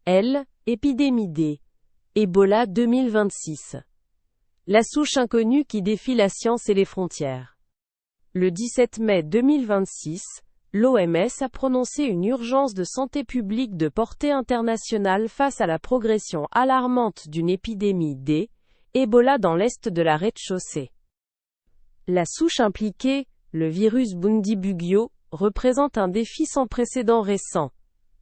L. Épidémie D. Ebola 2026. La souche inconnue qui défie la science et les frontières. Le 17 mai 2026, l'OMS a prononcé une urgence de santé publique de portée internationale face à la progression alarmante d'une épidémie D. Ebola dans l'est de la rez-de-chaussée. La souche impliquée, le virus Bundibugyo, représente un défi sans précédent récent.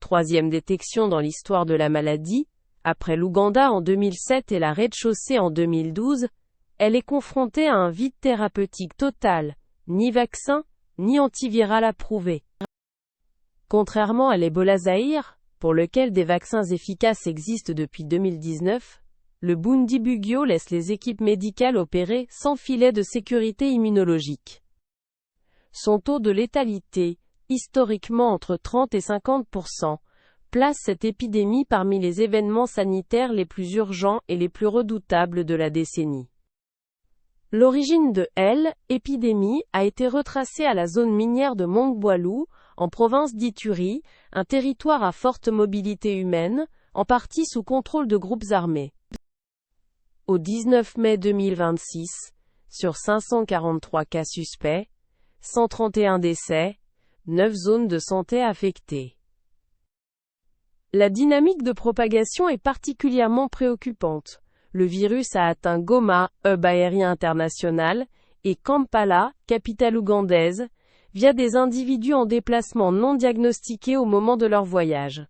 Troisième détection dans l'histoire de la maladie, après l'Ouganda en 2007 et la rez-de-chaussée en 2012, elle est confrontée à un vide thérapeutique total, ni vaccin, ni antiviral approuvé. Contrairement à l'Ebola Zaïre, pour lequel des vaccins efficaces existent depuis 2019, le Bundibugyo laisse les équipes médicales opérer sans filet de sécurité immunologique. Son taux de létalité, historiquement entre 30 et 50%, place cette épidémie parmi les événements sanitaires les plus urgents et les plus redoutables de la décennie. L'origine de L. épidémie a été retracée à la zone minière de Mongboalou, en province d'Ituri, un territoire à forte mobilité humaine, en partie sous contrôle de groupes armés. Au 19 mai 2026, sur 543 cas suspects, 131 décès, 9 zones de santé affectées. La dynamique de propagation est particulièrement préoccupante. Le virus a atteint Goma, hub aérien international, et Kampala, capitale ougandaise, via des individus en déplacement non diagnostiqués au moment de leur voyage.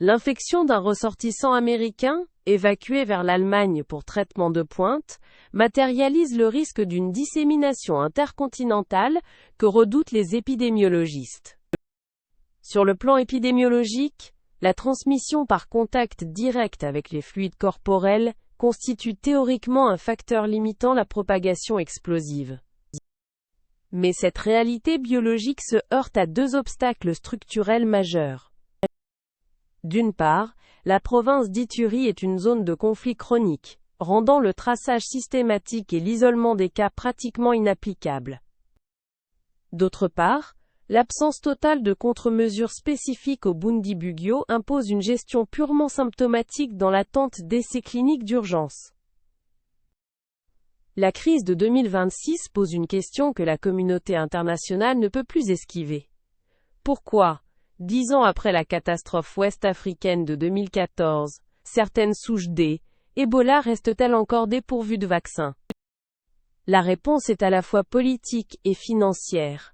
L'infection d'un ressortissant américain, évacué vers l'Allemagne pour traitement de pointe, matérialise le risque d'une dissémination intercontinentale que redoutent les épidémiologistes. Sur le plan épidémiologique, la transmission par contact direct avec les fluides corporels constitue théoriquement un facteur limitant la propagation explosive. Mais cette réalité biologique se heurte à deux obstacles structurels majeurs. D'une part, la province d'Ituri est une zone de conflit chronique, rendant le traçage systématique et l'isolement des cas pratiquement inapplicables. D'autre part, l'absence totale de contre-mesures spécifiques au Bundibugyo impose une gestion purement symptomatique dans l'attente d'essais cliniques d'urgence. La crise de 2026 pose une question que la communauté internationale ne peut plus esquiver. Pourquoi, 10 ans après la catastrophe ouest-africaine de 2014, certaines souches D. Ebola restent-elles encore dépourvues de vaccins? La réponse est à la fois politique et financière.